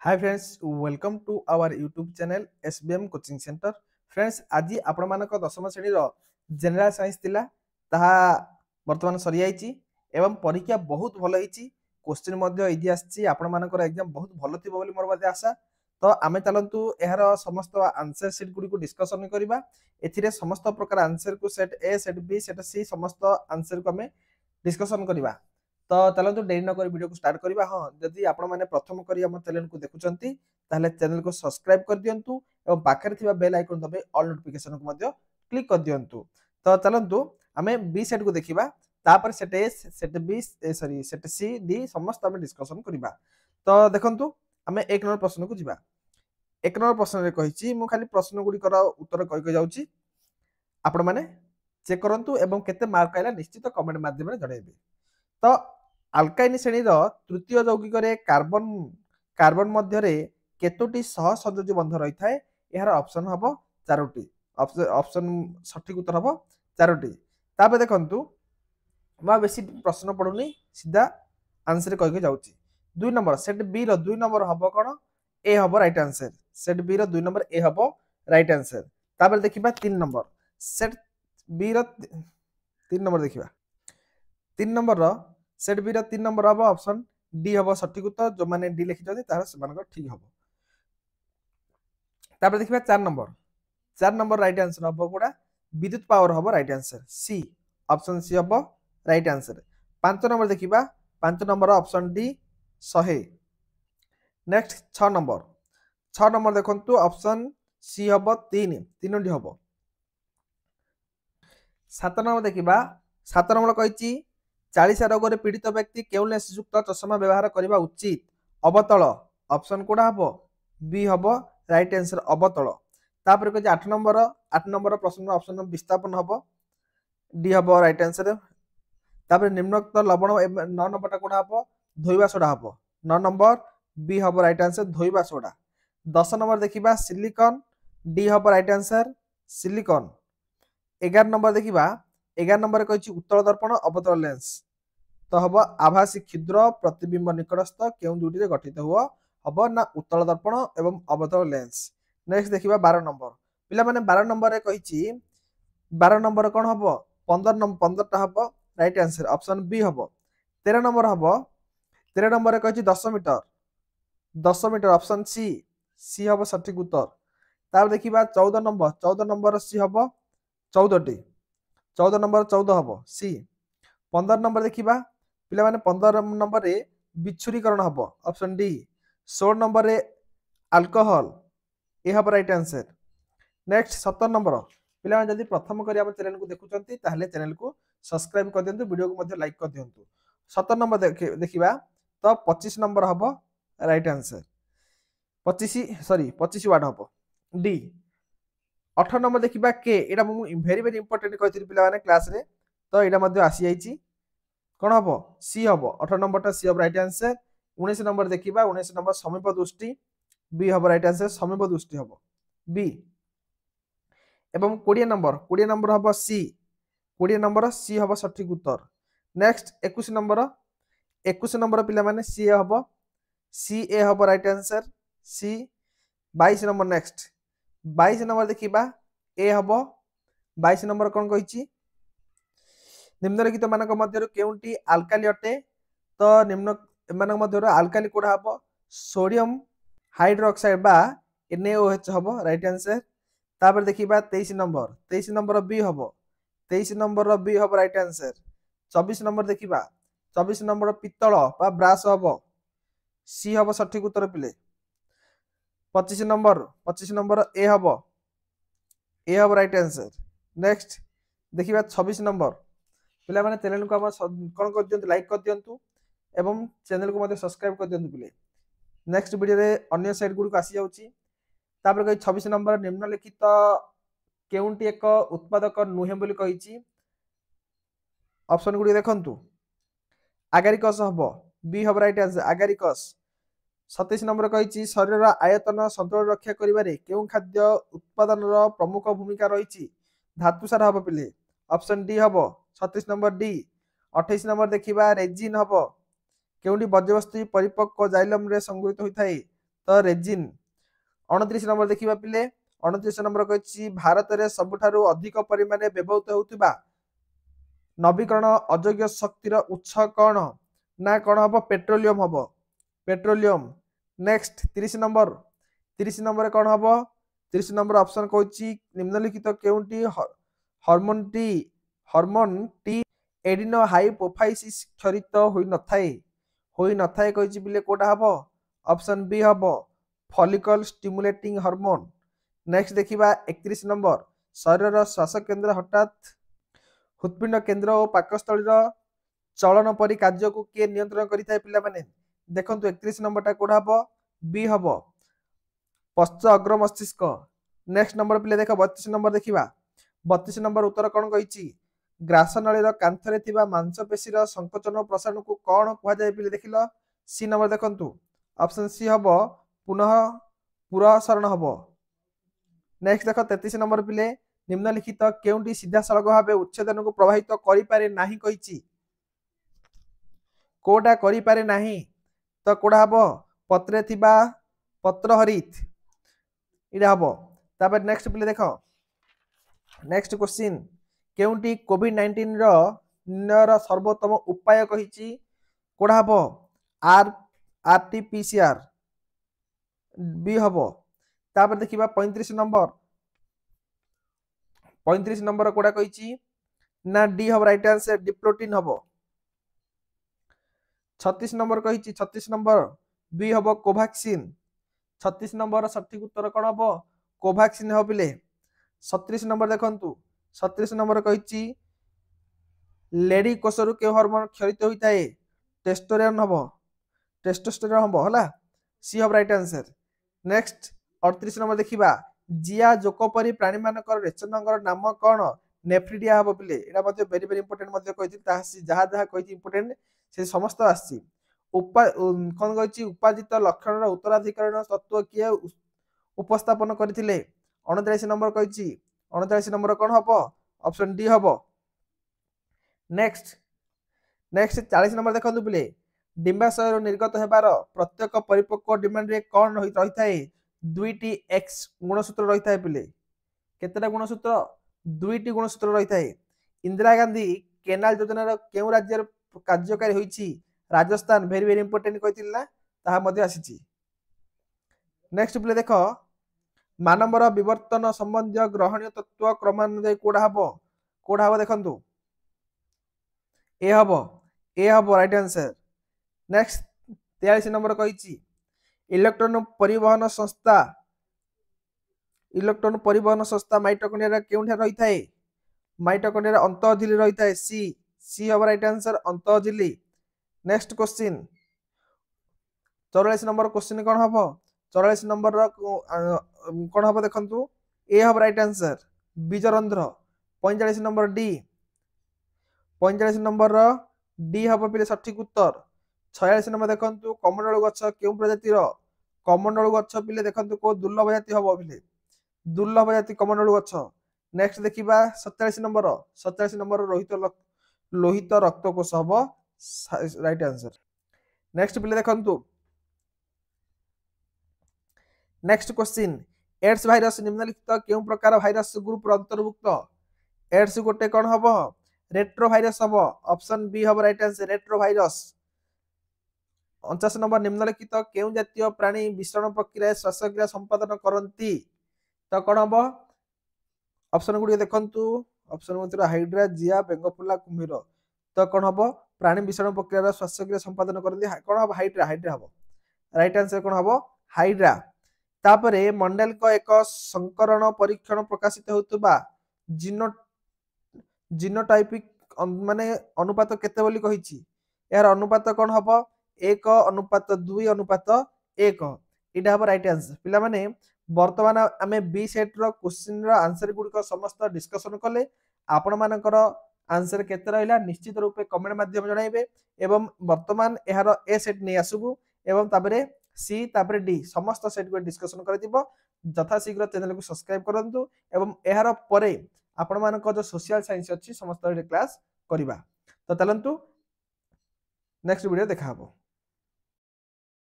Hi friends welcome to our YouTube channel SBM coaching centre. Friends आज आपण मानक दशम श्रेणी जनरल साइंस थिला ताहा वर्तमान सरी जाइछि एवं परीक्षा बहुत भल होइछि। क्वेश्चन मध्ये इजी आछि आपण मानकर एग्जाम बहुत भल थिबो बोली मोर मध्ये आशा। तो आमे चलंतु एहार समस्त आंसर शीट गुडी को डिस्कशन करिबा। एथिरे समस्त प्रकार आंसर को set A set B set C समस्त आंसर को आमे डिस्कशन करिबा। तो चलतु डेरी न कर वीडियो को स्टार्ट करबा। हाँ जदि आपण माने प्रथम करी हम चैनल को देखुचंती ताहले चैनल को सब्सक्राइब कर दियंतु एवं पाखरे थिबा बेल आइकन दबे ऑल नोटिफिकेशन को मध्ये क्लिक कर दियंतु। तो चलंतु आमे बी सेट को देखिबा तापर set A set B sorry set C D समस्त आमे डिस्कशन करबा। तो देखंतु आमे एक नंबर प्रश्न को जिबा। एक नंबर प्रश्न रे कहिछि मु खाली प्रश्न गुडी कर उत्तर कहि के जाउछि आपण माने चेक करंतु एवं केते मार्क आइला निश्चित कमेंट माध्यम रे जणाइबे। तो अल्काइल श्रेणी तृतीय यौगिक कार्बन कार्बन मध्य केतोटी सह संयोजी बंध रही है। यार ऑप्शन हम चारोटी। ऑप्शन सठिक उत्तर हम चारोटी। तापर देखंतु मैं बेसी प्रश्न पढ़ुनी सीधा आंसर कह के जाऊँगी। 2 नंबर सेट बी रो 2 नंबर हम कौन ए हम राइट आंसर। सेट बी रो 2 नंबर ए हम राइट आंसर। तापर देखिबा 3 नंबर सेट बी रो 3 नंबर देखिबा 3 नंबर रो सेट बी रो 3 नंबर हम ऑप्शन डी हम सठिक उत्तर। जो माने डी लिखि ठीक हम। तापर देखिबा 4 नंबर राइट आंसर हम कोडा विद्युत पावर हम right answer C option C हम राइट आंसर। 5 नंबर देखिबा 5 number option D 100। Next 6 number देखंतु ऑप्शन सी हम 3 तीनोटी हम। 7 नंबर देखिबा 7 नंबर कहिछि 40 रोग रे पीड़ित व्यक्ति केउ लेंस युक्त चश्मा व्यवहार करबा उचित अवतल ऑप्शन कोडा हबो बी हबो राइट आंसर अवतल। तापर कहिछि 8 नंबर प्रश्न ऑप्शन विस्थापन हबो डी हबो राइट आंसर। तापर निम्नोक्त लवण 9 नंबर कोडा हबो धोइबा सोडा हबो 9 नंबर बी हबो राइट आंसर धोइबा सोडा। 10 नंबर देखिबा सिलिकॉन डी हबो राइट आंसर सिलिकॉन। 11 नंबर देखिबा 11 नंबर कहिछि उत्तल दर्पण अवतल लेंस तो हम आभासी क्षुद्र प्रतिबिंब निकटस्थ केउं दुटी रे गठित हुआ हम ना उत्तल दर्पण एवं अवतल लेंस। नेक्स्ट देखिबा 12 नंबर पिला माने 12 नंबर रे कहिछि 12 नंबर कोन हबो 15 टा हबो राइट आंसर ऑप्शन बी हबो। 13 नंबर हबो 13 नंबर रे कहिछि 10 मीटर ऑप्शन सी सी हबो सठिक उत्तर। तार देखिबा 14 नंबर सी हबो 14 टी 14 नंबर 14 हबो सी। 15 नंबर देखिबा पिला माने 15 नंबर रे बिच्छुरीकरण हबो ऑप्शन डी। 16 नंबर रे अल्कोहल ए हबो राइट आंसर। नेक्स्ट 17 नंबर पिला माने जदी प्रथम करी हम चैनल को देखुचंती ताहले चैनल को सब्सक्राइब कर दियंतु वीडियो को मध्ये लाइक कर दियंतु। 17 नंबर देखिबा तो 25 नंबर हबो राइट आंसर 25 वार्ड हबो डी। 18 नंबर देखिबा के एटा मु वेरी वेरी इंपोर्टेंट कहिथिलि पिला माने क्लास रे तो एटा मध्ये आसी जाईची कौन हम सी हम 18 नंबर टा सी हम राइट आंसर। 19 नंबर देखिबा 19 नंबर समीप दृष्टि बी हम राइट आंसर समीप दृष्टि हम बी। एवं 20 नंबर हम सी 20 नंबर सी हम सठिक उत्तर। नेक्स्ट 21 नंबर पिला माने सी हम सी ए हम right answer C 22 number. Next 22 number देखिबा ए हम 22 नंबर कौन कहिछि निम्नलिखित मानक मध्यरु केउंटी अल्काली अटे तो निम्न मानक मध्यरु अल्काली कोडा हबो सोडियम हाइड्रोक्साइड बा NaOH हबो राइट आंसर। तापर देखिबा 23 नंबर बी हबो 23 नंबर बी हबो राइट आंसर। 24 नंबर देखिबा 24 नंबर पित्तल बा ब्रास हबो सी हबो सठिक उत्तर पिले। 25 नंबर ए हबो राइट आंसर। नेक्स्ट देखिबा 26 नंबर पिला माने चैनल को हम कोन कर दियंतु लाइक कर दियंतु एवं चैनल को मध्ये सब्सक्राइब कर दियंतु पिले। नेक्स्ट वीडियो रे अन्य साइड गुडी को आसी जाउची। तापर कहि 26 नंबर निम्नलिखित केउंटी एक उत्पादक नुहे बोली कहिची ऑप्शन गुडी देखंतु एगारिकस हबो बी हबो राइट आंसर एगारिकस। 27 नंबर कहिची शरीर आयतन संतुलन रक्षा करिबारे केउ खाद्य उत्पादन रो प्रमुख भूमिका रहिची धातु सार हबो पिले ऑप्शन डी हबो 36 नंबर डी। 28 नंबर देखिबा रेजिन हबो केउंटी बज्रवस्तु परिपक्व जाइलम रे संग्रहित होई थाए तो रेजिन। 29 नंबर देखिबा पिले 29 नंबर कहछि भारत रे सबुठारु अधिक परिमाण व्यवहृत होउतिबा नवीकरण अयोग्य शक्तिर उत्स कौन ना कौन हम पेट्रोलियम हम पेट्रोलियम। नेक्स्ट 30 नंबर कौन हम 30 नंबर ऑप्शन कहछि निम्नलिखित केउंटी हार्मोन टी एडिनो हाइपोफाइसिस क्षरित होई नथाए कहछि बिले कोटा हबो ऑप्शन बी हबो फॉलिकल स्टिमुलेटिंग हार्मोन। नेक्स्ट देखिबा 31 नंबर शरीर श्वास केंद्र हठात हृत्पिंड केंद्र और पाकस्थलीर चलन परि कार्य को किए नियंत्रण करिथाय पिला माने देखंतु 31 नंबरटा कोडा हबो बी हबो पश्च अग्र मस्तिष्क। नेक्स्ट नंबर पिले देख 32 नंबर देखिबा 32 नंबर उत्तर कोन कहिछि ग्रासनळीर कांथरे थिबा मांसपेशीर संकोचन प्रसारण को कोन कुहा जाय पिले देखिलो सी नंबर देखंतु ऑप्शन सी हबो पुनः पुरसरण हबो। नेक्स्ट देख 33 नंबर पिले निम्नलिखित केउंटी सीधा सड़क भाव उच्छेदन को प्रभावित करि पारे नाही कहिछि कोडा करि पारे नाही तो कोडा हबो पत्रे थिबा पत्रहरित इडा हबो। तापर नेक्स्ट पिले देखो नेक्स्ट क्वेश्चन केउंटी कोविड-19 रो निर्णयर सर्वोत्तम उपाय कहिछि कोडा हबो आरटीपीसीआर बी हबो। तापर देखिबा 35 नंबर कोडा कहिछि ना डी हबो राइट आंसर डिप्लोटिन हबो। 36 नंबर कहिछि 36 नंबर बी हबो कोवैक्सीन 36 नंबर सठिक उत्तर कोन हबो कोवैक्सीन हबो बिले। 37 नंबर देखंतु 37 नंबर कहिछि लेडी कोषरु के हार्मोन क्षरित होइताए टेस्टोस्टेरोन हबो हला सी हबो राइट आंसर। नेक्स्ट 38 नंबर देखिबा जिया जोकोपरी प्राणी मानकर रेचनंगर नाम कोन नेफ्रिडिया हबो बिले एटा मध्ये वेरी वेरी इंपोर्टेंट मध्ये कहिछि ता जहा जहा कहिछि इंपोर्टेंट से समस्त आछि कोन कहिछि उपादित लक्षण उत्तराधिकरण तत्व किए उपस्थापन करथिले 39 नंबर कहिछि 39 नंबर कोन हबो ऑप्शन डी हबो। नेक्स्ट 40 नंबर देखंतु बिले डिंबाशय निर्गत हेबार प्रत्येक परिपक्व डिमांड रे कोन रही थाए दुईटी एक्स गुणसूत्र रही थाए बिले केतेटा गुणसूत्र दुईटी गुणसूत्र रही थाए। इंदिरा गांधी केनाल योजना केउ राज्य कार्यकारी होईछि राजस्थान वेरी वेरी इंपोर्टेंट कहिथिल ना ताहा मध्ये आसीछि। नेक्स्ट बिले देखो मानवर विवर्तन संबंधी ग्रहणीय तत्व क्रमानुसार कोडा हबो देखंतु ए हबो राइट आंसर। नेक्स्ट 43 नंबर कहिछि इलेक्ट्रॉन परिवहन संस्था माइटोकॉन्ड्रिया केउठा रही थाए माइटोकॉन्ड्रिया अंतःझिल्ली रही थाए सी हबो राइट आंसर अंतःझिल्ली। नेक्स्ट क्वेश्चन 44 नंबर क्वेश्चन कोन हबो 44 नंबर कोन हबो देखंतु ए हबो राइट आंसर बीजरंध्र। 45 नंबर डी 45 नंबर डी हबो पिले सठिक उत्तर। 46 नंबर देखंतु कमंडल गछ केउ प्रजातिर कमंडल गछ पिले देखंतु को दुर्लभ जाति हबो पिले दुर्लभ जाति कमंडल गछ। नेक्स्ट देखिबा 47 नंबर लोहित रक्तकोष हबो राइट आंसर। नेक्स्ट पिले देखंतु नेक्स्ट क्वेश्चन एड्स भाइरस निम्नलिखित केउ प्रकार भाइरस ग्रुप अंतर्भुक्त एड्स गोटे कोन हबो रेट्रो भाइरस हबो ऑप्शन बी हबो right answer retro virus. 49 number निम्नलिखित केउ जातीय प्राणी विषाणु प्रक्रिया श्वासक्रिया संपादन करंती तो कोन हबो ऑप्शन गुडी देखंतु ऑप्शन मध्ये हाइड्रा जिया बेंगोफुला कुम्भीर तो कोन हबो प्राणी विषाणु प्रक्रिया श्वासक्रिया संपादन करंती कोन हबो हाइड्रा हबो राइट आंसर कोन हबो हाइड्रा। तापरे मंडल को एक संकरण परीक्षण प्रकाशित होतबा जीनोटाइपिक माने अनुपात केते बोली कहिछि यार अनुपात कोन हबो 1:2:1 इडा हबो राइट आंसर। पिला माने वर्तमान आमे बी सेट रो क्वेश्चन रो आंसर गुडी को समस्त डिस्कशन कले आपण मानकर आंसर केते रहला निश्चित रूपे कमेंट माध्यम जणाइबे एवं वर्तमान एहार ए सेट नै आसुबु एवं ताबरे सी ताबरे डी समस्त सेट को डिस्कशन करदिबो यथा शीघ्र चैनल को सब्सक्राइब करंतु एवं एहार परे आपण मानक जो सोशल साइंस अछि समस्त क्लास करिबा तो चलंतु नेक्स्ट वीडियो देखा हबो।